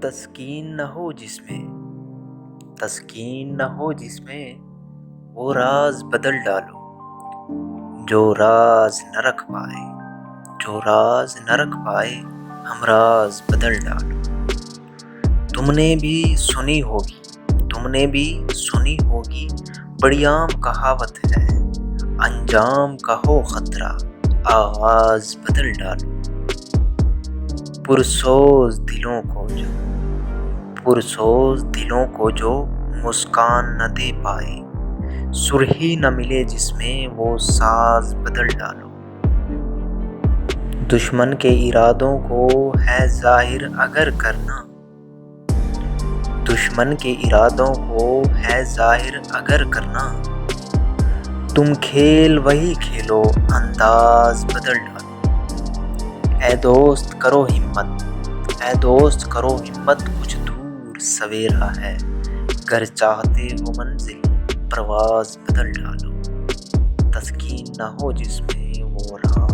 تسکین نہ ہو جس میں، تسکین نہ ہو جس میں، وہ راز بدل ڈالو جو راز نہ رکھ پائے، جو راز نہ رکھ پائے ہم راز بدل ڈالو۔ تم نے بھی سنی ہوگی، تم نے بھی سنی ہوگی، بڑی عام کہاوت ہے، انجام کا ہو خطرہ آغاز بدل ڈالو۔ پرسوز دلوں کو جو، پرسوز دلوں کو جو مسکان نہ دے پائے، سرہی نہ ملے جس میں وہ ساز بدل ڈالو۔ دشمن کے ارادوں کو ہے ظاہر اگر کرنا، دشمن کے ارادوں کو ہے ظاہر اگر کرنا، تم کھیل وہی کھیلو انداز بدل ڈالو۔ اے دوست کرو ہمت، اے دوست کرو ہمت، کچھ دور سویرا ہے، گر چاہتے ہو منزل پرواز بدل ڈالو۔ تسکین نہ ہو جس میں وہ راز